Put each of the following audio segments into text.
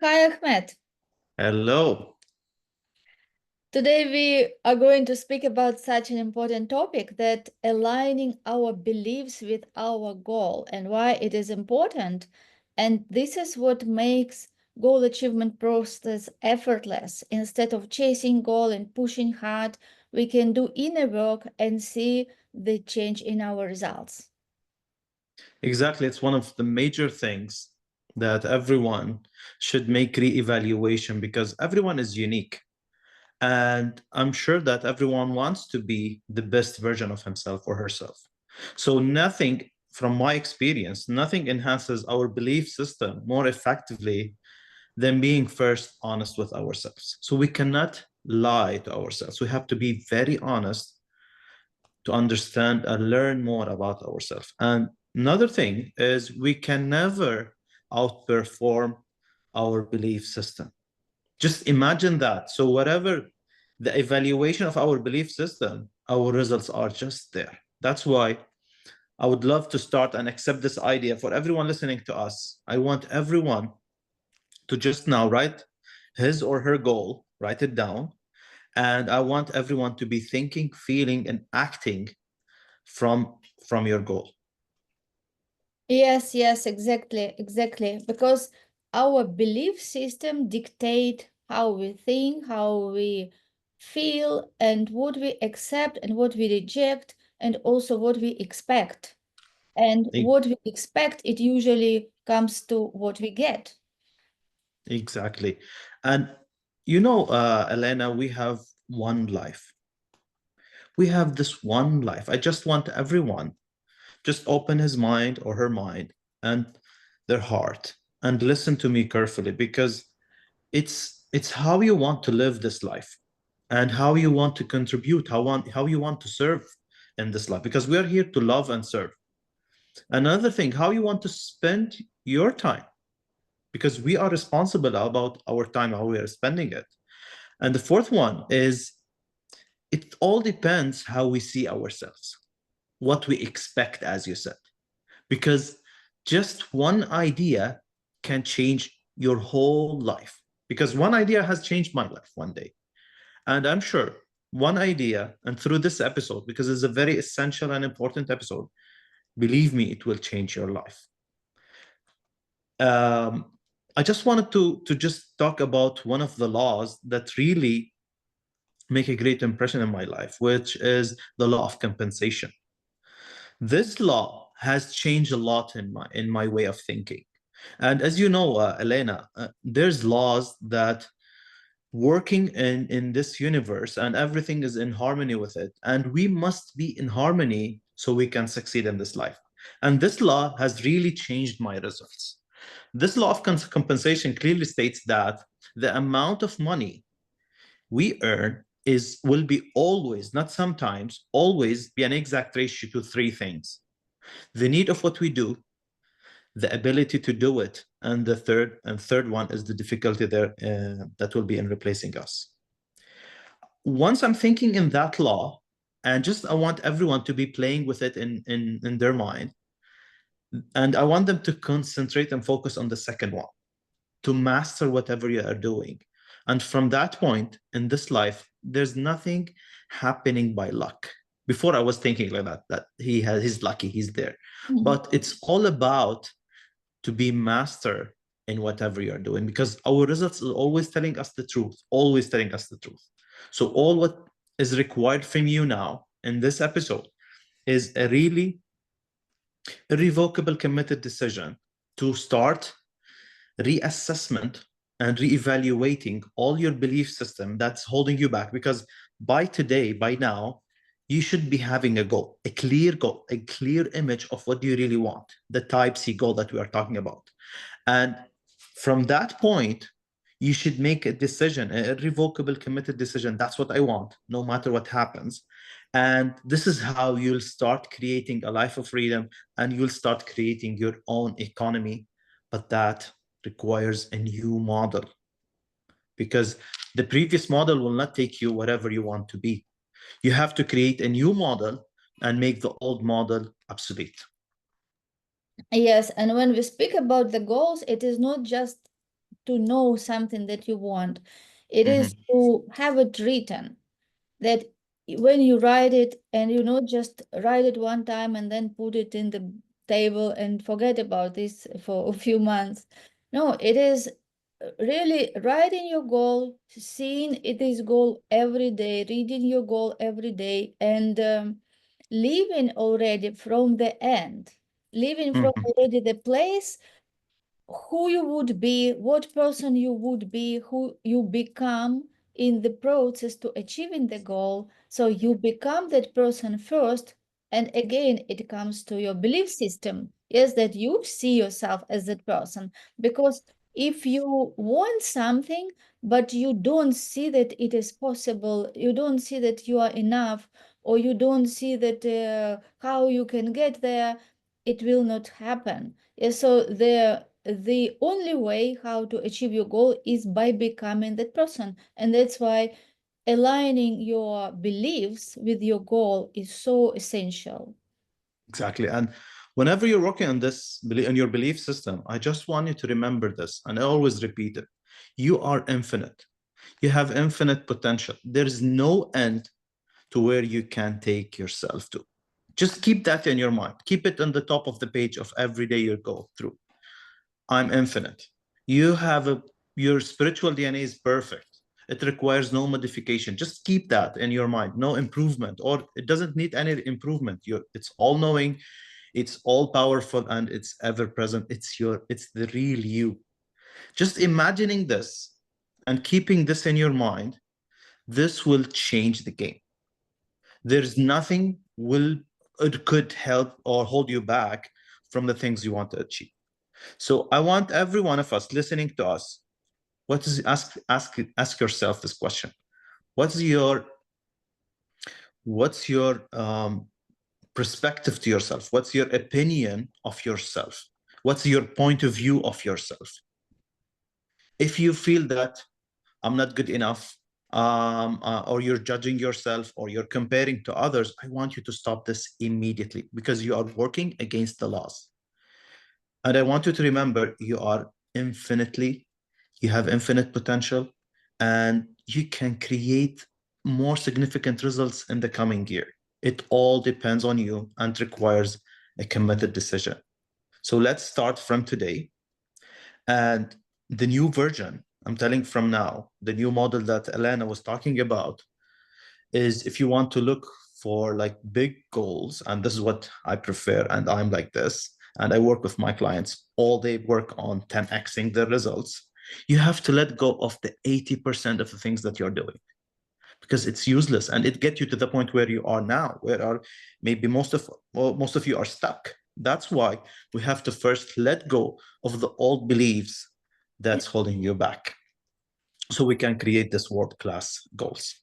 Hi, Ahmed. Hello. Today we are going to speak about such an important topic that aligning our beliefs with our goal and why it is important. And this is what makes goal achievement process effortless. Instead of chasing goal and pushing hard, we can do inner work and see the change in our results. Exactly. It's one of the major things that everyone should make re-evaluation because everyone is unique. And I'm sure that everyone wants to be the best version of himself or herself. So nothing, from my experience, nothing enhances our belief system more effectively than being first honest with ourselves. So we cannot lie to ourselves. We have to be very honest to understand and learn more about ourselves. And another thing is we can never outperform our belief system. Just imagine that. So whatever the evaluation of our belief system, our results are just there. That's why I would love to start and accept this idea for everyone listening to us. I want everyone to just now write his or her goal, write it down. And I want everyone to be thinking, feeling, and acting from your goal. Yes, exactly. Because our belief system dictate how we think, how we feel, and what we accept and what we reject, and also what we expect. And what we expect, it usually comes to what we get. Exactly. And Elena, we have one life. We have this one life. I just want everyone just open his mind or her mind and their heart and listen to me carefully because it's how you want to live this life and how you want to contribute, how you want to serve in this life because we are here to love and serve. Another thing, how you want to spend your time because we are responsible about our time, how we are spending it. And the fourth one is it all depends how we see ourselves, what we expect, as you said, because just one idea can change your whole life. Because one idea has changed my life one day. And I'm sure one idea, and through this episode, because it's a very essential and important episode, believe me, it will change your life. Um, I just wanted to just talk about one of the laws that really make a great impression in my life, which is the law of compensation. This law has changed a lot in my way of thinking. And as you know, Elena, there's laws that working in this universe and everything is in harmony with it. And we must be in harmony so we can succeed in this life. And this law has really changed my results. This law of compensation clearly states that the amount of money we earn will be always, not sometimes, always be an exact ratio to three things: the need of what we do, the ability to do it, and the third one is the difficulty there that will be in replacing us. Once I'm thinking in that law, and just I want everyone to be playing with it in their mind, and I want them to concentrate and focus on the second one, to master whatever you are doing. And from that point in this life, there's nothing happening by luck. Before I was thinking like that he's lucky, he's there. Mhm. But it's all about to be master in whatever you're doing because our results are always telling us the truth, always telling us the truth. So all what is required from you now in this episode is a really irrevocable committed decision to start reassessment and reevaluating all your belief system that's holding you back because by today, by now, you should be having a goal, a clear image of what you really want, the type C goal that we are talking about. And from that point, you should make a decision, a irrevocable committed decision. That's what I want, no matter what happens. And this is how you'll start creating a life of freedom and you'll start creating your own economy. But that requires a new model because the previous model will not take you wherever you want to be. You have to create a new model and make the old model obsolete. Yes, and when we speak about the goals, it is not just to know something that you want. It is Hmm. to have it written, that when you write it, and you not just write it one time and then put it in the table and forget about this for a few months. No, it is really writing your goal, seeing it is goal every day, reading your goal every day, and living already from the end, living from Hmm. already the place who you would be, what person you would be, who you become in the process to achieving the goal. So you become that person first. And again, it comes to your belief system. Yes, that you see yourself as that person. Because if you want something, but you don't see that it is possible, you don't see that you are enough, or you don't see that how you can get there, it will not happen. Yeah, so the only way how to achieve your goal is by becoming that person. And that's why aligning your beliefs with your goal is so essential. Exactly. And whenever you're working on this, in your belief system, I just want you to remember this, and I always repeat it. You are infinite. You have infinite potential. There is no end to where you can take yourself to. Just keep that in your mind. Keep it on the top of the page of every day you go through. I'm infinite. You have a Your spiritual DNA is perfect. It requires no modification. Just keep that in your mind. No improvement, or it doesn't need any improvement. It's all knowing, it's all powerful, and it's ever present. It's the real you. Just imagining this and keeping this in your mind, this will change the game. There's nothing will it could help or hold you back from the things you want to achieve. So I want every one of us listening to us, what is ask yourself this question. What's your what's your perspective to yourself? What's your opinion of yourself? What's your point of view of yourself? If you feel that I'm not good enough, or you're judging yourself, or you're comparing to others, I want you to stop this immediately, because you are working against the laws. And I want you to remember, you have infinite potential, and you can create more significant results in the coming year. It all depends on you and requires a committed decision. So let's start from today. And the new version, I'm telling from now, the new model that Elena was talking about is, if you want to look for like big goals, and this is what I prefer, and I'm like this, and I work with my clients all day, work on 10xing the results. You have to let go of the 80% of the things that you're doing, because it's useless, and it gets you to the point where you are now, where are maybe most of you are stuck. That's why we have to first let go of the old beliefs that's holding you back, so we can create this world-class goals.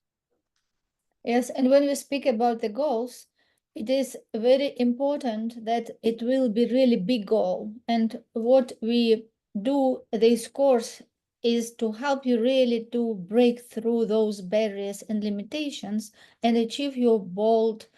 Yes, and when we speak about the goals, it is very important that it will be really big goal. And what we do this course is to help you really to break through those barriers and limitations and achieve your bold,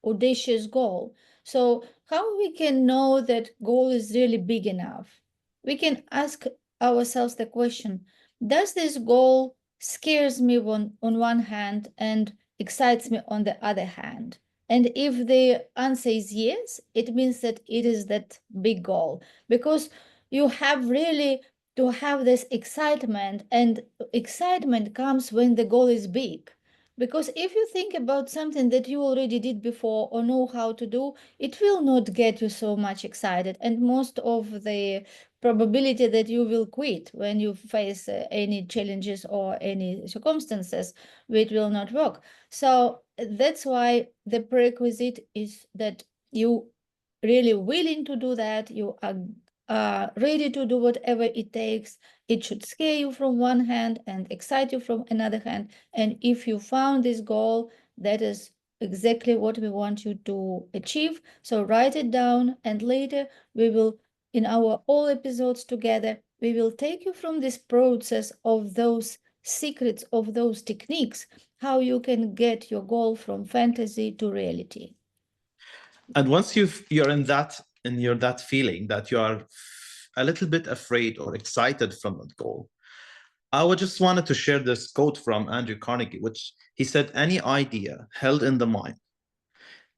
audacious goal. So how we can know that goal is really big enough? We can ask ourselves the question, does this goal scares me on one hand and excites me on the other hand? And if the answer is yes, it means that it is that big goal, because you have really to have this excitement, and excitement comes when the goal is big. Because if you think about something that you already did before or know how to do, it will not get you so much excited. And most of the probability that you will quit when you face any challenges or any circumstances which will not work. So that's why the prerequisite is that you really willing to do that, you are ready to do whatever it takes. It should scare you from one hand and excite you from another hand. And if you found this goal, that is exactly what we want you to achieve. So write it down, and later we will, in our all episodes together, we will take you from this process of those secrets, of those techniques, how you can get your goal from fantasy to reality. And once you're in that feeling that you are a little bit afraid or excited from that goal, I would just wanted to share this quote from Andrew Carnegie, which he said, any idea held in the mind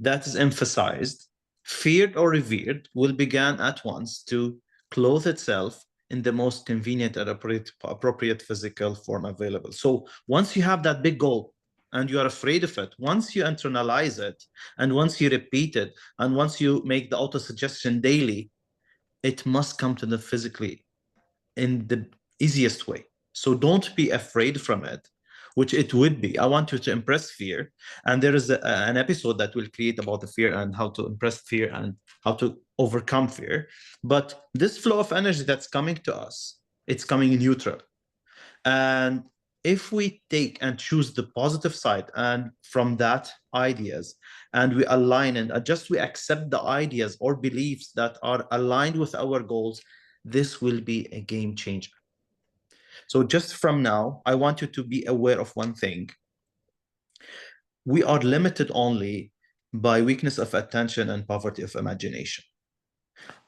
that is emphasized, feared, or revered will begin at once to clothe itself in the most convenient and appropriate physical form available. So once you have that big goal and you are afraid of it, once you internalize it, and once you repeat it, and once you make the auto-suggestion daily, it must come to them physically in the easiest way. So don't be afraid from it, which it would be. I want you to impress fear. And there is an episode that will create about the fear and how to impress fear and how to overcome fear. But this flow of energy that's coming to us, it's coming neutral. And if we take and choose the positive side and from that ideas, and we align and adjust, we accept the ideas or beliefs that are aligned with our goals, this will be a game changer. So just from now, I want you to be aware of one thing. We are limited only by weakness of attention and poverty of imagination.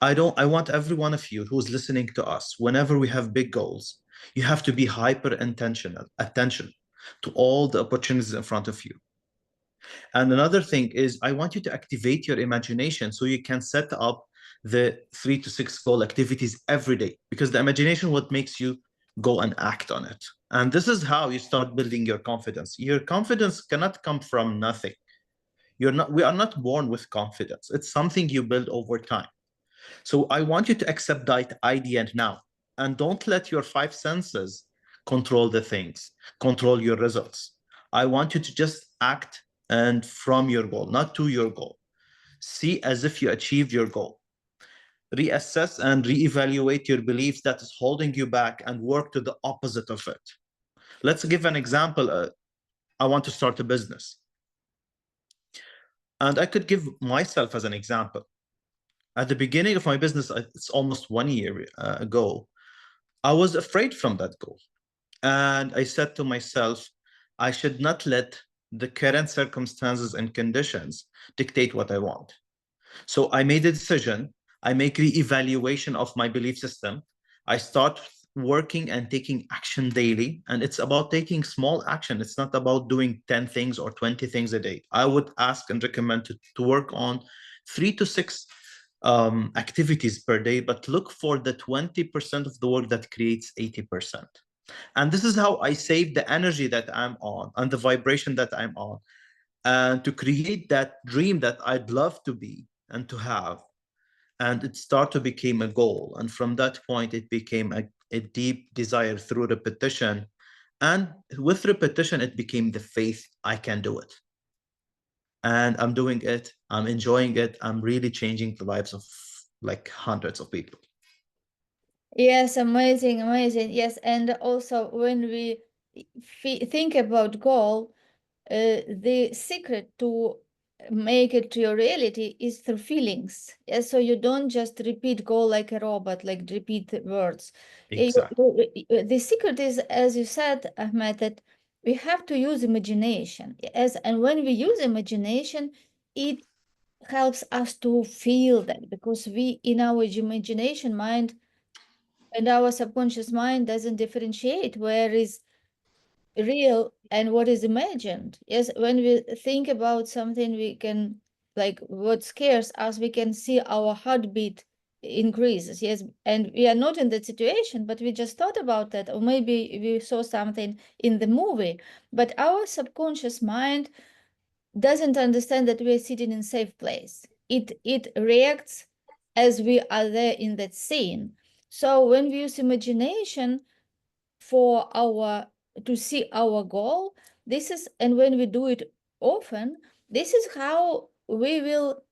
I want every one of you who's listening to us, whenever we have big goals, you have to be hyper intentional, attention to all the opportunities in front of you. And another thing is, I want you to activate your imagination so you can set up the 3 to 6 goal activities every day, because the imagination what makes you go and act on it. And this is how you start building your confidence. Your confidence cannot come from nothing. We are not born with confidence. It's something you build over time. So I want you to accept that idea now, and don't let your 5 senses control the things, control your results. I want you to just act and from your goal, not to your goal. See as if you achieved your goal. Reassess and reevaluate your beliefs that is holding you back and work to the opposite of it. Let's give an example. I want to start a business. And I could give myself as an example. At the beginning of my business, it's almost 1 year ago, I was afraid from that goal. And I said to myself, I should not let the current circumstances and conditions dictate what I want. So I made a decision. I make re-evaluation of my belief system. I start working and taking action daily. And it's about taking small action. It's not about doing 10 things or 20 things a day. I would ask and recommend to work on 3 to 6 activities per day, but look for the 20% of the work that creates 80%. And this is how I save the energy that I'm on and the vibration that I'm on, and to create that dream that I'd love to be and to have. And it started to become a goal. And from that point, it became a deep desire through repetition. And with repetition, it became the faith I can do it. And I'm doing it. I'm enjoying it. I'm really changing the lives of like hundreds of people. Yes, amazing, amazing. Yes, and also when we think about goal, the secret to make it to your reality is through feelings. Yes, so you don't just repeat goal like a robot, like repeat the words. Exactly. The secret is, as you said, Ahmed, that we have to use imagination. Yes, and when we use imagination, it helps us to feel that, because we in our imagination mind and our subconscious mind doesn't differentiate where is real and what is imagined. Yes, when we think about something, we can, like what scares us, we can see our heartbeat increases. Yes, and we are not in that situation, but we just thought about that, or maybe we saw something in the movie, but our subconscious mind doesn't understand that we are sitting in safe place. It reacts as we are there in that scene. So when we use imagination for our to see our goal, this is, and when we do it often, this is how we will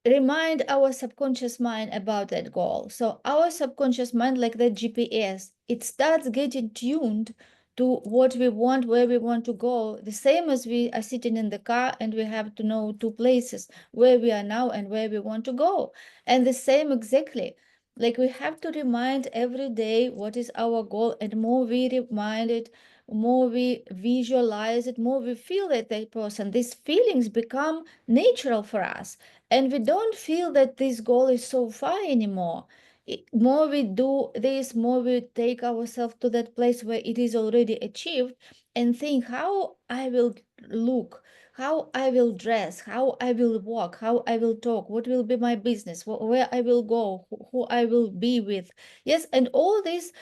remind our subconscious mind about that goal. So our subconscious mind, like the GPS, it starts getting tuned to what we want, where we want to go. The same as we are sitting in the car and we have to know 2 places, where we are now and where we want to go. And the same exactly. Like we have to remind every day what is our goal, and more we remind it, more we visualize it, more we feel that person. These feelings become natural for us, and we don't feel that this goal is so far anymore. more we do this, more we take ourselves to that place where it is already achieved, and think how I will look, how I will dress, how I will walk, how I will talk, what will be my business, where I will go, who I will be with. Yes, and all these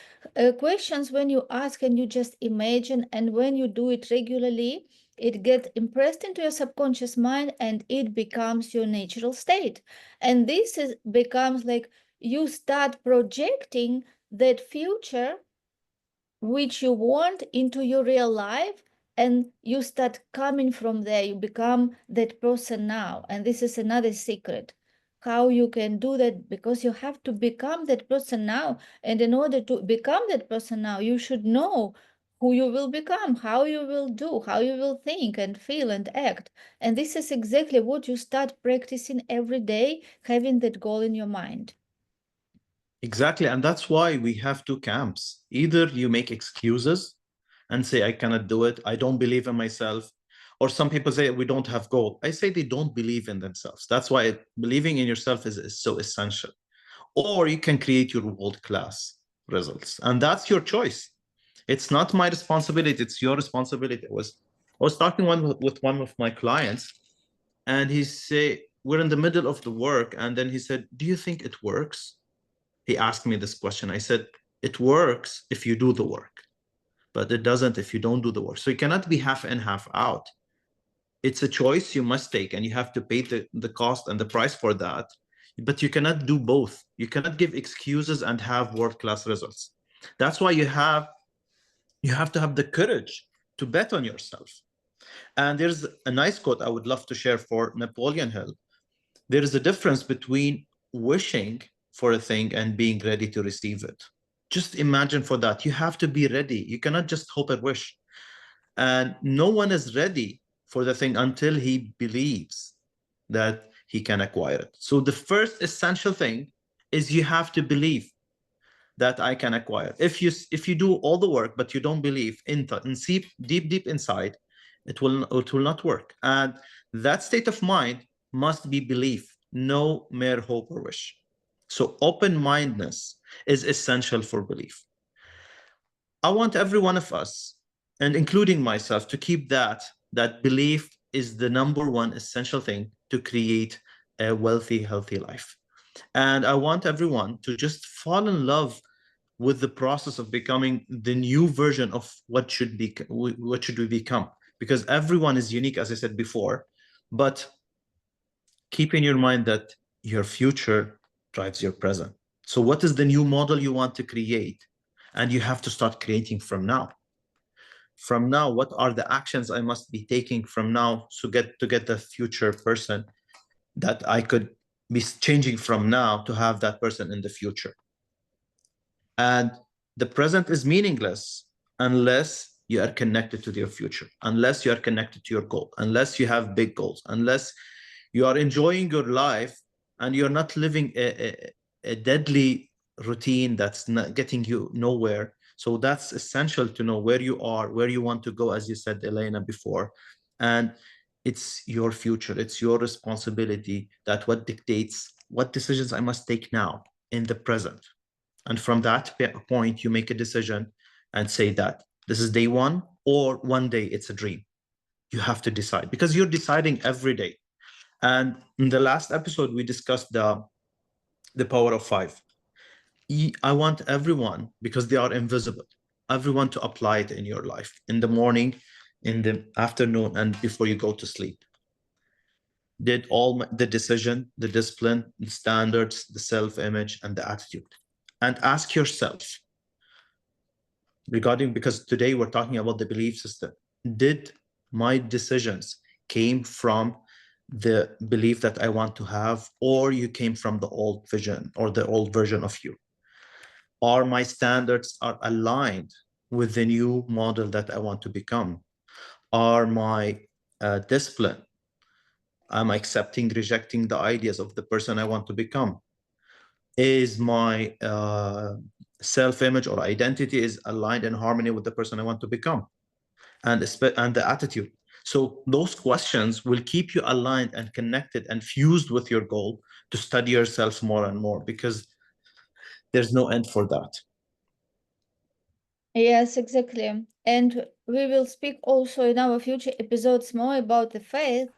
questions, when you ask and you just imagine, and when you do it regularly, it gets impressed into your subconscious mind and it becomes your natural state. And this is becomes like you start projecting that future which you want into your real life, and you start coming from there. You become that person now. And this is another secret how you can do that, because you have to become that person now. And in order to become that person now, you should know who you will become, how you will do, how you will think and feel and act. And this is exactly what you start practicing every day, having that goal in your mind. Exactly. And that's why we have two camps. Either you make excuses and say, I cannot do it, I don't believe in myself. Or some people say, we don't have goal. I say they don't believe in themselves. That's why believing in yourself is so essential. Or you can create your world-class results. And that's your choice. It's not my responsibility, it's your responsibility. I was talking with one of my clients, and he said, we're in the middle of the work, and then he said, do you think it works? He asked me this question. I said, it works if you do the work, but it doesn't if you don't do the work. So you cannot be half in, half out. It's a choice you must take, and you have to pay the cost and the price for that. But you cannot do both. You cannot give excuses and have world-class results. That's why you have to have the courage to bet on yourself. And there's a nice quote I would love to share for Napoleon Hill. There is a difference between wishing for a thing and being ready to receive it. Just imagine for that. You have to be ready. You cannot just hope and wish. And no one is ready for the thing until he believes that he can acquire it. So the first essential thing is you have to believe that I can acquire. If you do all the work but you don't believe in deep inside, it will not work. And that state of mind must be belief, no mere hope or wish. So open-mindedness is essential for belief. I want every one of us, and including myself, to keep that belief is the number one essential thing to create a wealthy, healthy life. And I want everyone to just fall in love with the process of becoming the new version of what should we become, because everyone is unique, as I said before. But keep in your mind that your future drives your present. So what is the new model you want to create? And you have to start creating from now. From now, what are the actions I must be taking from now to get the future person that I could be changing from now to have that person in the future? And the present is meaningless unless you are connected to your future, unless you are connected to your goal, unless you have big goals, unless you are enjoying your life and you're not living a deadly routine that's not getting you nowhere. So that's essential to know where you are, where you want to go, as you said, Elena, before. And it's your future, it's your responsibility, that what dictates what decisions I must take now in the present. And from that point, you make a decision and say that this is day one, or one day it's a dream. You have to decide, because you're deciding every day. And in the last episode, we discussed the power of five. I want everyone, because they are invisible, everyone to apply it in your life, in the morning, in the afternoon, and before you go to sleep. Did all the decision, the discipline, the standards, the self-image, and the attitude. And ask yourself, regarding, because today we're talking about the belief system, did my decisions came from the belief that I want to have, or you came from the old vision or the old version of you? Are my standards are aligned with the new model that I want to become? Are my discipline, am I accepting, rejecting the ideas of the person I want to become? Is my self-image or identity is aligned in harmony with the person I want to become? And the attitude. So those questions will keep you aligned and connected and fused with your goal to study yourself more and more, because there's no end for that. Yes, exactly. And we will speak also in our future episodes more about the faith.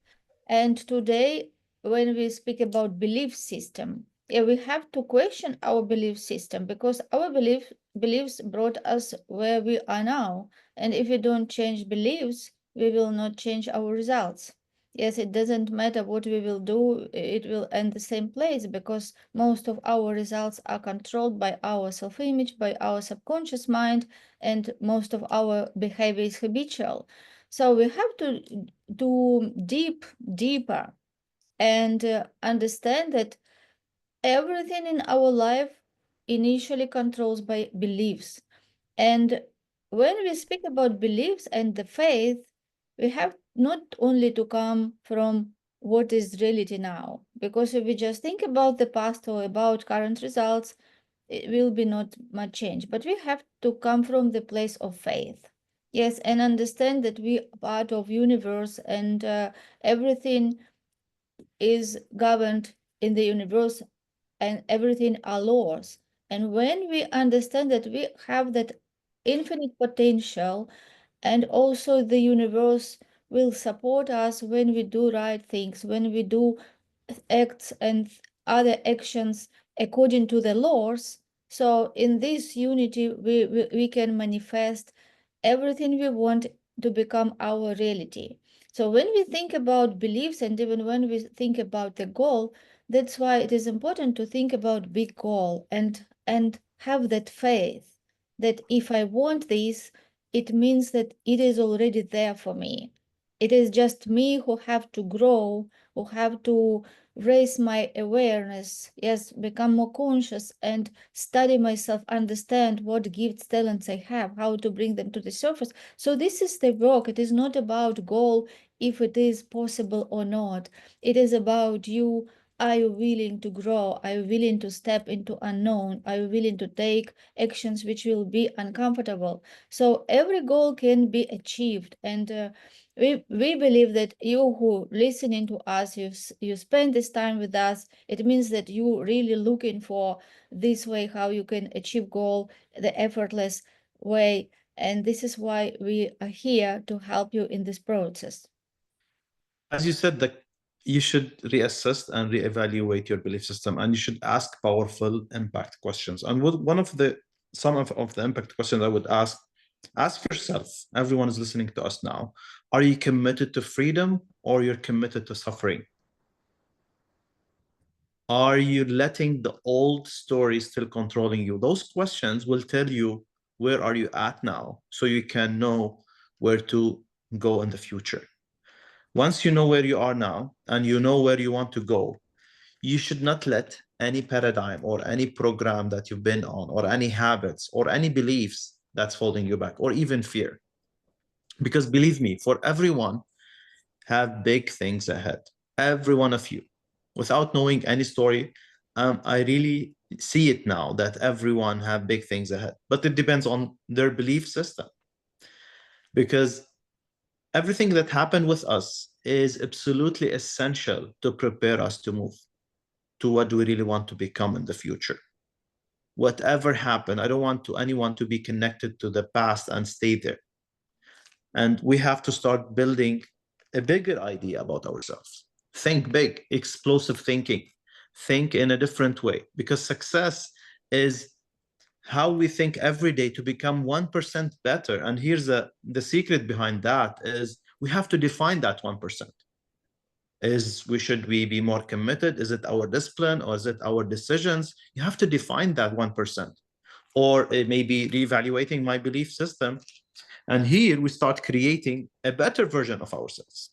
And today, when we speak about belief system, yeah, we have to question our belief system because our beliefs brought us where we are now. And if we don't change beliefs, we will not change our results. Yes, it doesn't matter what we will do, it will end the same place because most of our results are controlled by our self-image, by our subconscious mind, and most of our behavior is habitual. So we have to do deeper, and understand that everything in our life initially controls by beliefs. And when we speak about beliefs and the faith, we have not only to come from what is reality now, because if we just think about the past or about current results, it will be not much change. But we have to come from the place of faith. Yes, and understand that we are part of universe, and everything is governed in the universe, and everything are laws. And when we understand that we have that infinite potential, and also the universe will support us when we do right things, when we do acts and other actions according to the laws. So in this unity, we can manifest everything we want to become our reality. So when we think about beliefs, and even when we think about the goal, that's why it is important to think about big goal, and have that faith that if I want this, it means that it is already there for me. It is just me who have to grow, who have to raise my awareness, yes, become more conscious and study myself, understand what gifts, talents I have, how to bring them to the surface. So this is the work. It is not about goal, if it is possible or not. It is about you. Are you willing to grow? Are you willing to step into unknown? Are you willing to take actions which will be uncomfortable? So every goal can be achieved, and we believe that you who listening to us, you spend this time with us, it means that you really looking for this way how you can achieve goal the effortless way, and this is why we are here to help you in this process. As you said, that you should reassess and reevaluate your belief system, and you should ask powerful impact questions. And one of the some of the impact questions I would ask yourself, everyone is listening to us now, are you committed to freedom or you're committed to suffering? Are you letting the old stories still controlling you? Those questions will tell you where are you at now, so you can know where to go in the future. Once you know where you are now and you know where you want to go, you should not let any paradigm or any program that you've been on, or any habits or any beliefs that's holding you back, or even fear. Because believe me, for everyone have big things ahead. Every one of you, without knowing any story, I really see it now that everyone have big things ahead. But it depends on their belief system, because everything that happened with us is absolutely essential to prepare us to move to what we really want to become in the future. Whatever happened, I don't want anyone to be connected to the past and stay there. And we have to start building a bigger idea about ourselves. Think big, explosive thinking. Think in a different way, because success is how we think every day to become 1% better. And here's the secret behind that is we have to define that 1%. Should we be more committed? Is it our discipline, or is it our decisions? You have to define that 1%. Or it may be reevaluating my belief system. And here we start creating a better version of ourselves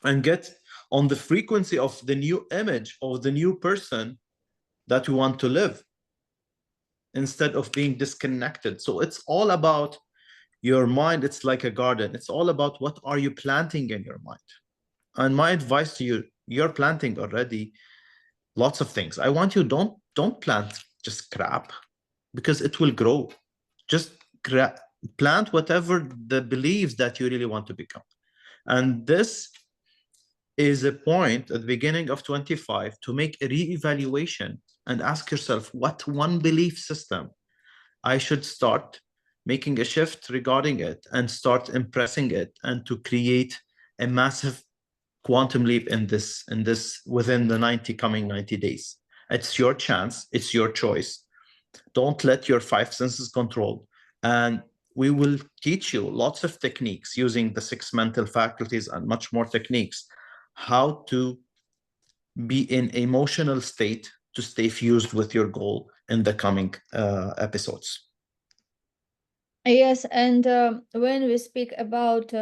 and get on the frequency of the new image of the new person that we want to live, instead of being disconnected. So it's all about your mind. It's like a garden. It's all about what are you planting in your mind. And my advice to you, you're planting already lots of things. I want you, don't plant just crap, because it will grow. Just plant whatever the beliefs that you really want to become. And this is a point at the beginning of 25 to make a reevaluation and ask yourself, what one belief system I should start making a shift regarding it and start impressing it, and to create a massive quantum leap in this within the 90 days. It's your chance, it's your choice. Don't let your five senses control. And we will teach you lots of techniques using the six mental faculties and much more techniques, how to be in emotional state to stay fused with your goal in the coming episodes. Yes, and when we speak about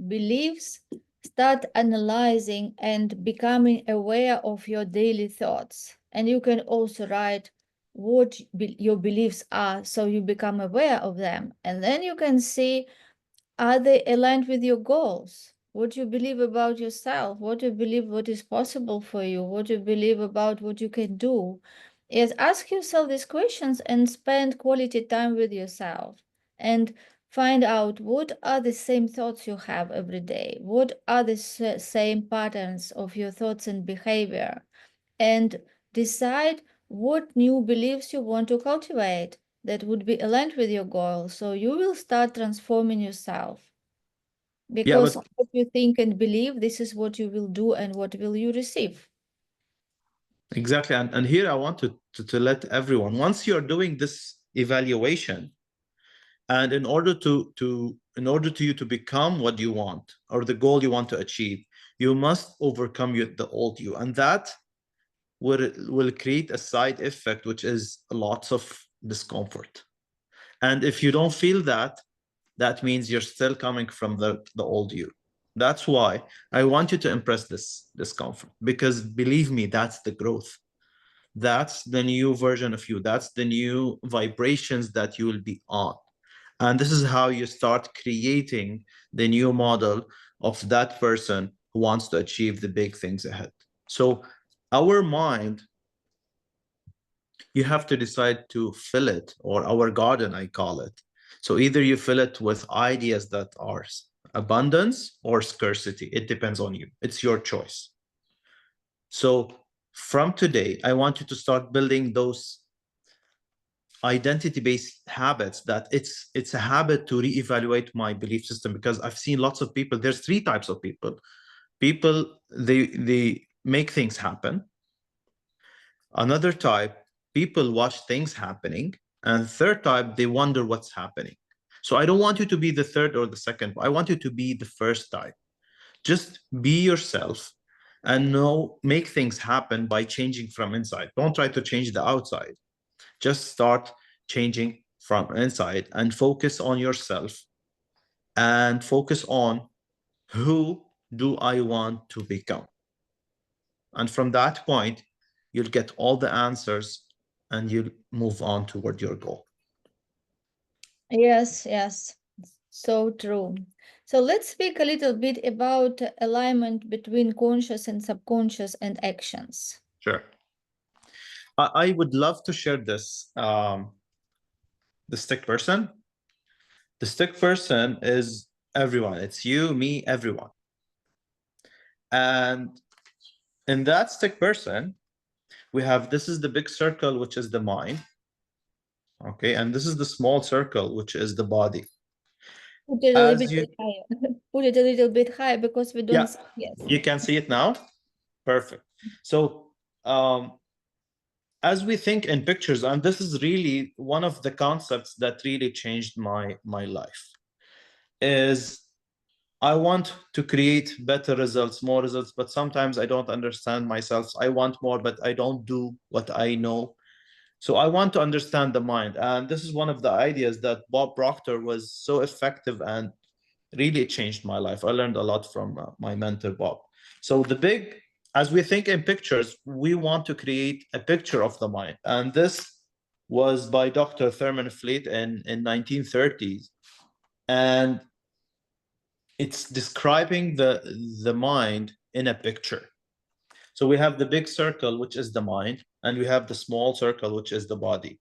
beliefs, start analyzing and becoming aware of your daily thoughts. And you can also write what your beliefs are so you become aware of them. And then you can see, are they aligned with your goals? What you believe about yourself, what you believe what is possible for you, what you believe about what you can do. Yes, ask yourself these questions and spend quality time with yourself and find out what are the same thoughts you have every day, what are the same patterns of your thoughts and behavior, and decide what new beliefs you want to cultivate that would be aligned with your goal. So you will start transforming yourself Yeah, because but what you think and believe, this is what you will do and what will you receive. exactly. And here I want to let everyone, once you're doing this evaluation, and in order to you to become what you want or the goal you want to achieve, you must overcome the old you. And that will create a side effect, which is lots of discomfort. And if you don't feel that, that means you're still coming from the old you. That's why I want you to impress this discomfort, because believe me, that's the growth. That's the new version of you. That's the new vibrations that you will be on. And this is how you start creating the new model of that person who wants to achieve the big things ahead. So our mind, you have to decide to fill it, or our garden, I call it. So either you fill it with ideas that are abundance or scarcity. It depends on you. It's your choice. So from today, I want you to start building those identity-based habits, that it's a habit to reevaluate my belief system, because I've seen lots of people. There's three types of people. People, they make things happen. Another type, people watch things happening. And third type, they wonder what's happening. So I don't want you to be the third or the second. I want you to be the first type. Just be yourself and make things happen by changing from inside. Don't try to change the outside. Just start changing from inside and focus on yourself and focus on, who do I want to become? And from that point, you'll get all the answers and you'll move on toward your goal. Yes, yes, so true. So let's speak a little bit about alignment between conscious and subconscious and actions. Sure. I would love to share this. The stick person. The stick person is everyone. It's you, me, everyone. And in that stick person, we have, this is the big circle, which is the mind. Okay. And this is the small circle, which is the body. Put it a little As bit you, higher. Put it a little bit higher because we don't yeah, see. Yes. you can see it now. Perfect. So, as we think in pictures, and this is really one of the concepts that really changed my life, is I want to create better results, more results, but sometimes I don't understand myself. I want more, but I don't do what I know. So I want to understand the mind. And this is one of the ideas that Bob Proctor was so effective, and really changed my life. I learned a lot from my mentor, Bob. So as we think in pictures, we want to create a picture of the mind. And this was by Dr. Thurman Fleet in 1930s. And it's describing the mind in a picture. So we have the big circle, which is the mind, and we have the small circle, which is the body.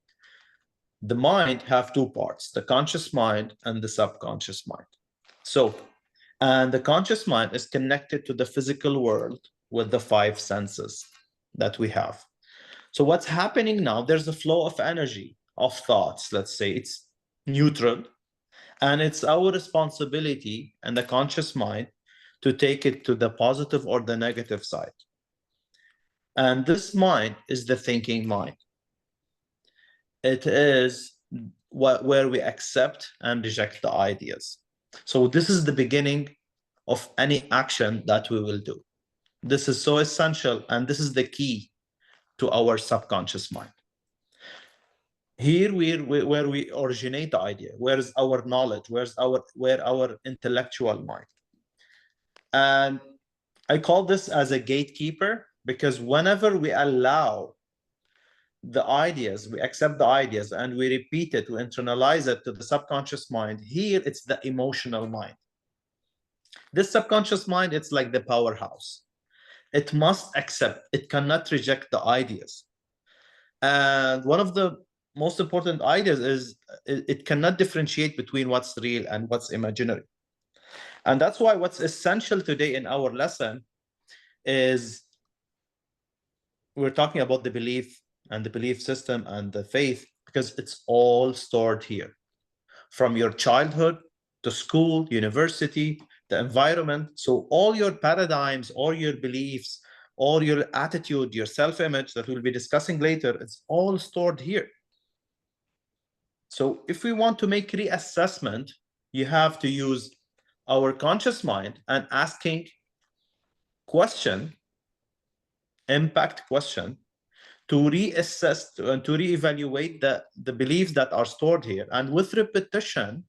The mind have two parts, the conscious mind and the subconscious mind. So, and the conscious mind is connected to the physical world with the five senses that we have. So what's happening now, there's a flow of energy, of thoughts, let's say it's neutral, and it's our responsibility and the conscious mind to take it to the positive or the negative side. And this mind is the thinking mind. It is where we accept and reject the ideas. So this is the beginning of any action that we will do. This is so essential, and this is the key to our subconscious mind. Here where we originate the idea, where's our knowledge, where our intellectual mind. And I call this as a gatekeeper, because whenever we allow the ideas, we accept the ideas and we repeat it, we internalize it to the subconscious mind. Here it's the emotional mind. This subconscious mind, it's like the powerhouse. It must accept, it cannot reject the ideas. And one of the most important ideas is it cannot differentiate between what's real and what's imaginary. And that's why what's essential today in our lesson is we're talking about the belief and the belief system and the faith, because it's all stored here. From your childhood to school, university, the environment. So all your paradigms, all your beliefs, all your attitude, your self-image that we'll be discussing later, it's all stored here. So if we want to make reassessment, you have to use our conscious mind and asking question, impact question, to reassess and to reevaluate the beliefs that are stored here. And with repetition,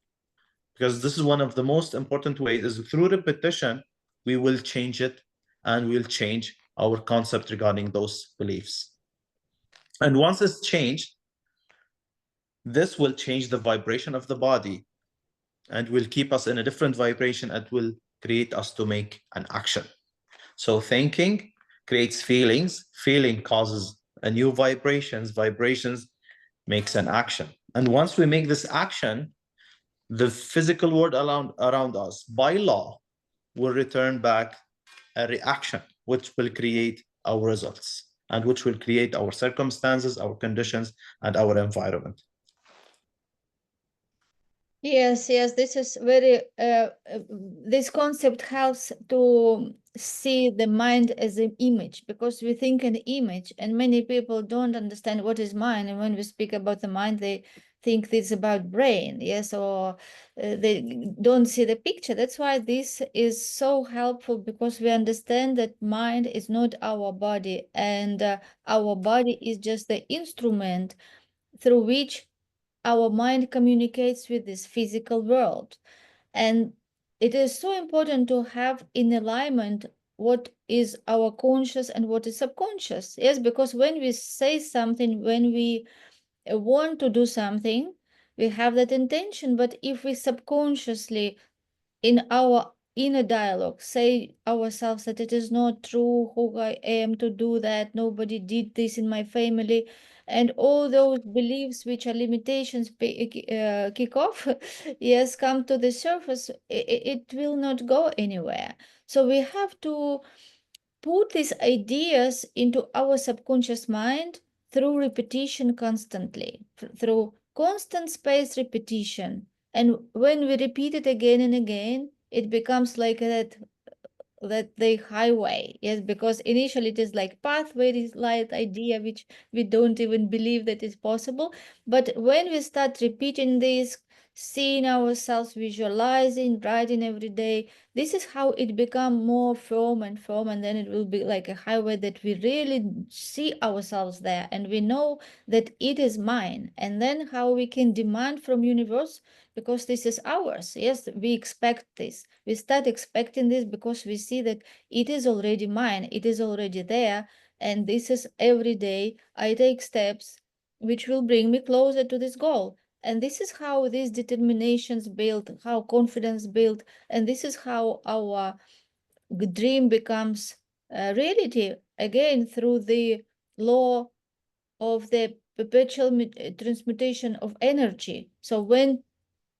because this is one of the most important ways, is through repetition, we will change it and we'll change our concept regarding those beliefs. And once it's changed, this will change the vibration of the body and will keep us in a different vibration and will create us to make an action. So thinking creates feelings, feeling causes a new vibrations, vibrations makes an action. And once we make this action, the physical world around us, by law, will return back a reaction, which will create our results and which will create our circumstances, our conditions, and our environment. Yes, yes, this is very, this concept helps to see the mind as an image, because we think an image and many people don't understand what is mind. And when we speak about the mind, they think this about brain, yes, or they don't see the picture. That's why this is so helpful, because we understand that mind is not our body, and our body is just the instrument through which our mind communicates with this physical world. And it is so important to have in alignment what is our conscious and what is subconscious. Yes, because when we say something, when we want to do something, we have that intention. But if we subconsciously in our inner dialogue say ourselves that it is not true who I am to do that, nobody did this in my family, and all those beliefs which are limitations kick off, yes, come to the surface, it will not go anywhere. So we have to put these ideas into our subconscious mind through repetition constantly, through constant space repetition. And when we repeat it again and again, it becomes like that the highway. Yes, because initially it is like pathway, this light idea which we don't even believe that is possible. But when we start repeating this, seeing ourselves, visualizing, writing every day, this is how it become more firm, and then it will be like a highway that we really see ourselves there, and we know that it is mine. And then how we can demand from universe, because this is ours. Yes, we expect this. We start expecting this because we see that it is already mine, it is already there, and this is every day I take steps which will bring me closer to this goal. And this is how these determinations build, how confidence build, and this is how our dream becomes reality, again through the law of the perpetual transmutation of energy. So when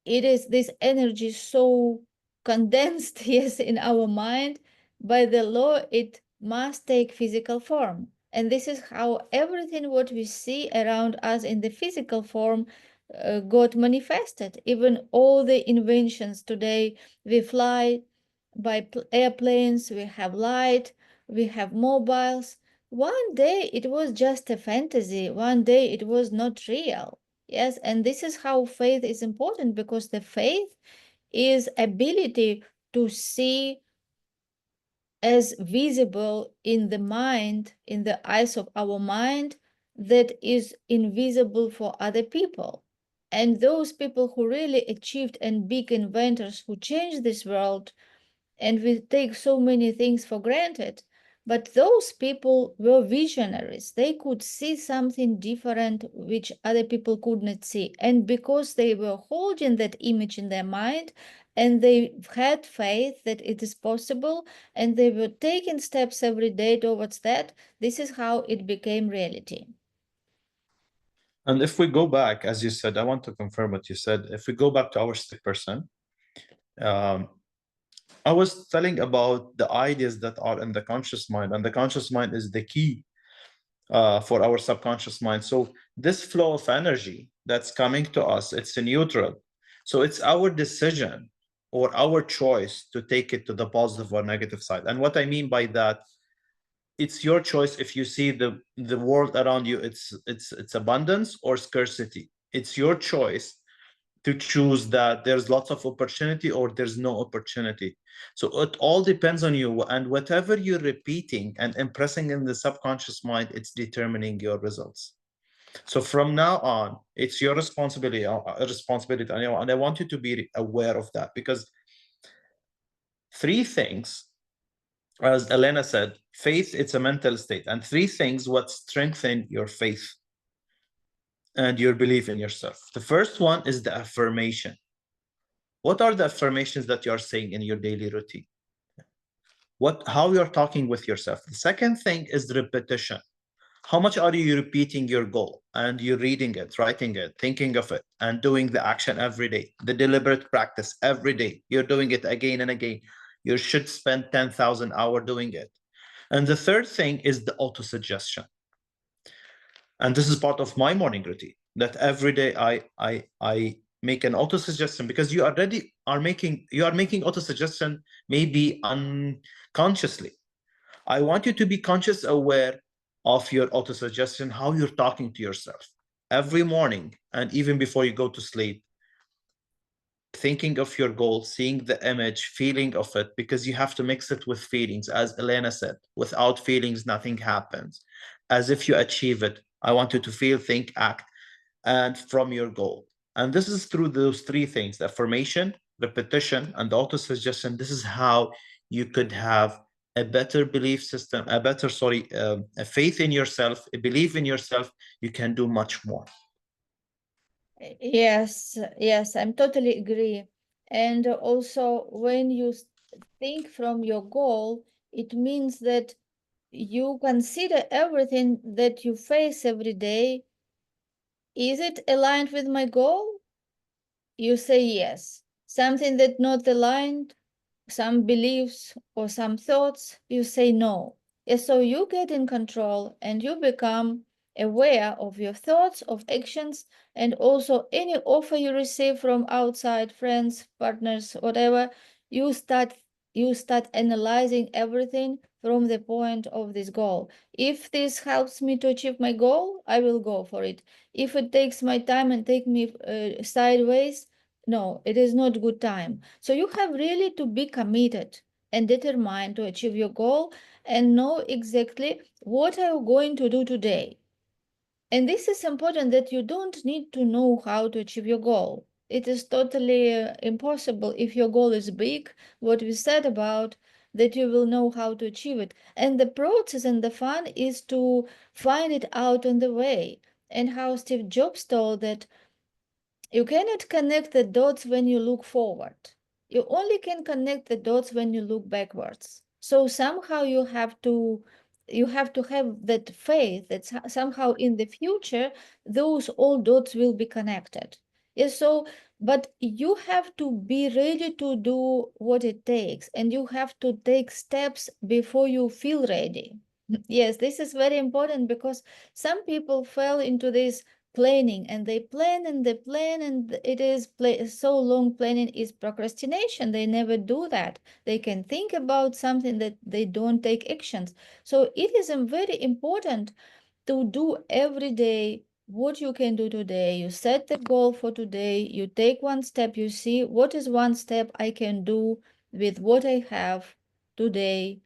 it is this energy so condensed, yes, in our mind, by the law, it must take physical form. And this is how everything what we see around us in the physical form got manifested. Even all the inventions today, we fly by airplanes, we have light, we have mobiles. One day it was just a fantasy, one day it was not real. Yes, and this is how faith is important, because the faith is ability to see as visible in the mind, in the eyes of our mind, that is invisible for other people. And those people who really achieved and big inventors who changed this world, and we take so many things for granted, but those people were visionaries. They could see something different which other people could not see, and because they were holding that image in their mind, and they had faith that it is possible, and they were taking steps every day towards that, this is how it became reality. And if we go back, as you said, I want to confirm what you said. If we go back to our stick person, um, I was telling about the ideas that are in the conscious mind, and the conscious mind is the key for our subconscious mind. So this flow of energy that's coming to us, it's a neutral. So it's our decision or our choice to take it to the positive or negative side. And what I mean by that, it's your choice if you see the world around you, it's abundance or scarcity. It's your choice to choose that there's lots of opportunity or there's no opportunity. So it all depends on you, and whatever you're repeating and impressing in the subconscious mind, it's determining your results. So from now on, it's your responsibility, and I want you to be aware of that, because three things, as Elena said, faith, it's a mental state, and three things what strengthen your faith and your belief in yourself. The first one is the affirmation. What are the affirmations that you're saying in your daily routine? How you're talking with yourself. The second thing is repetition. How much are you repeating your goal, and you're reading it, writing it, thinking of it, and doing the action every day, the deliberate practice every day. You're doing it again and again. You should spend 10,000 hours doing it. And the third thing is the auto-suggestion. And this is part of my morning routine, that every day I make an auto-suggestion, because you already are making auto-suggestion maybe unconsciously. I want you to be conscious aware of your auto-suggestion, how you're talking to yourself every morning, and even before you go to sleep, thinking of your goal, seeing the image, feeling of it, because you have to mix it with feelings. As Elena said, without feelings, nothing happens. As if you achieve it, I want you to feel, think, act, and from your goal. And this is through those three things: the affirmation, repetition, and auto-suggestion. This is how you could have a better belief system, a faith in yourself, a belief in yourself. You can do much more. Yes, yes, I'm totally agree. And also, when you think from your goal, it means that you consider everything that you face every day. Is it aligned with my goal? You say yes. Something that not aligned, some beliefs or some thoughts, you say no. And so you get in control and you become aware of your thoughts, of actions, and also any offer you receive from outside friends, partners, whatever, you start you start analyzing everything from the point of this goal. If this helps me to achieve my goal, I will go for it. If it takes my time and take me sideways, no, it is not good time. So you have really to be committed and determined to achieve your goal and know exactly what are you going to do today. And this is important, that you don't need to know how to achieve your goal. It is totally impossible if your goal is big, what we said about, that you will know how to achieve it. And the process and the fun is to find it out on the way. And how Steve Jobs told that you cannot connect the dots when you look forward. You only can connect the dots when you look backwards. So somehow you have to have that faith that somehow in the future those all dots will be connected. Yes, so but you have to be ready to do what it takes, and you have to take steps before you feel ready. Yes, this is very important because some people fell into this planning and they plan and they plan and it is so long planning is procrastination. They never do that. They can think about something that they don't take actions. So it is very important to do every day what you can do today. You set the goal for today, you take one step, you see what is one step I can do with what I have today,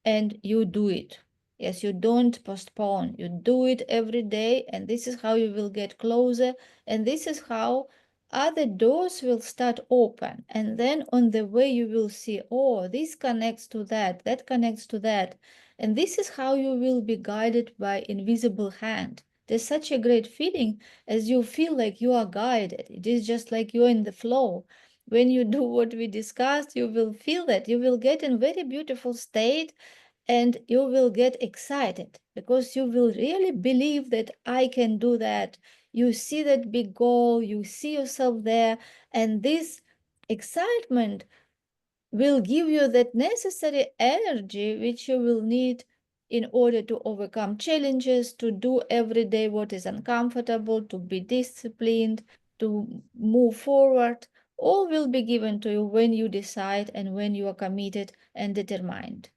and you do it. Yes, you don't postpone. You do it every day, and this is how you will get closer, and this is how other doors will start open. And then on the way you will see, oh, this connects to that, that connects to that. And this is how you will be guided by invisible hand. There's such a great feeling as you feel like you are guided. It is just like you're in the flow. When you do what we discussed, you will feel that you will get in very beautiful state, and you will get excited because you will really believe that I can do that. You see that big goal, you see yourself there, and this excitement will give you that necessary energy which you will need in order to overcome challenges, to do every day what is uncomfortable, to be disciplined, to move forward. All will be given to you when you decide and when you are committed and determined.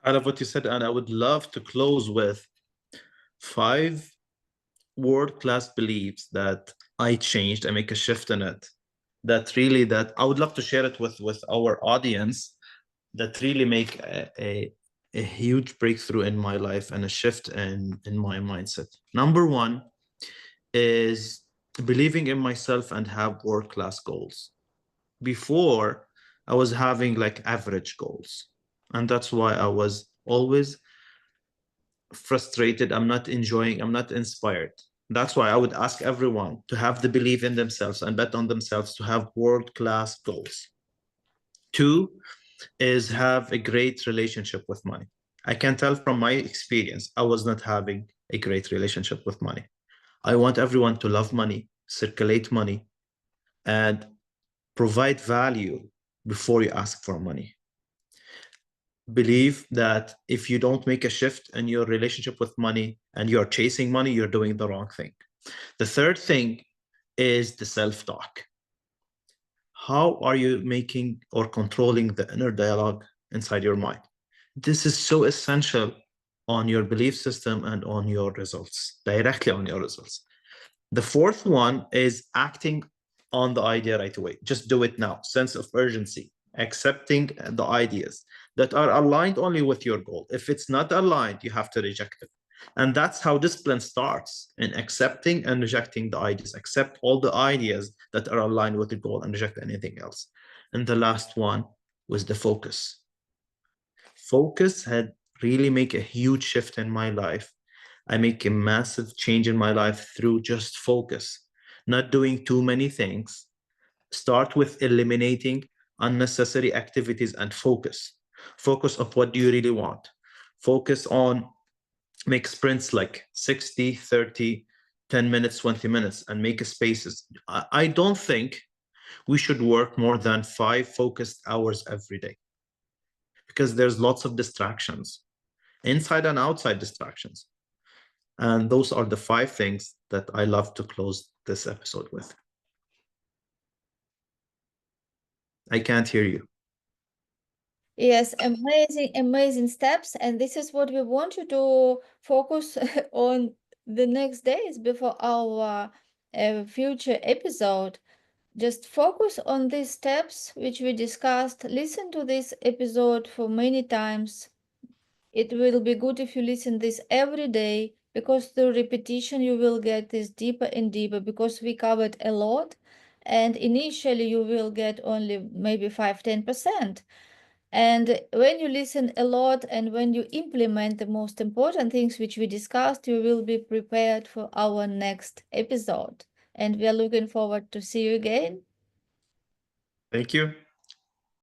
I love what you said, and I would love to close with 5 world-class beliefs that I changed. I make a shift in it. That I would love to share it with our audience. That really make a huge breakthrough in my life and a shift in my mindset. Number one is believing in myself and have world-class goals. Before, I was having like average goals, and that's why I was always frustrated. I'm not enjoying, I'm not inspired. That's why I would ask everyone to have the belief in themselves and bet on themselves to have world-class goals. Two is have a great relationship with money. I can tell from my experience, I was not having a great relationship with money. I want everyone to love money, circulate money, and provide value before you ask for money. Believe that if you don't make a shift in your relationship with money and you're chasing money, you're doing the wrong thing. The third thing is the self-talk. How are you making or controlling the inner dialogue inside your mind? This is so essential on your belief system and on your results, directly on your results. The fourth one is acting on the idea right away. Just do it now. Sense of urgency, accepting the ideas that are aligned only with your goal. If it's not aligned, you have to reject it. And that's how discipline starts in accepting and rejecting the ideas. Accept all the ideas that are aligned with the goal and reject anything else. And the last one was the focus. Focus had really make a huge shift in my life. I make a massive change in my life through just focus, not doing too many things. Start with eliminating unnecessary activities and focus. Focus on what do you really want. Focus on make sprints like 60, 30, 10 minutes, 20 minutes, and make spaces. I don't think we should work more than 5 focused hours every day because there's lots of distractions, inside and outside distractions. And those are the 5 things that I love to close this episode with. I can't hear you. Yes, amazing, amazing steps. And this is what we want you to focus on the next days before our future episode. Just focus on these steps which we discussed. Listen to this episode for many times. It will be good if you listen this every day because through repetition you will get this deeper and deeper because we covered a lot. And initially you will get only maybe 5-10%. And when you listen a lot and when you implement the most important things which we discussed, you will be prepared for our next episode. And we are looking forward to see you again. Thank you.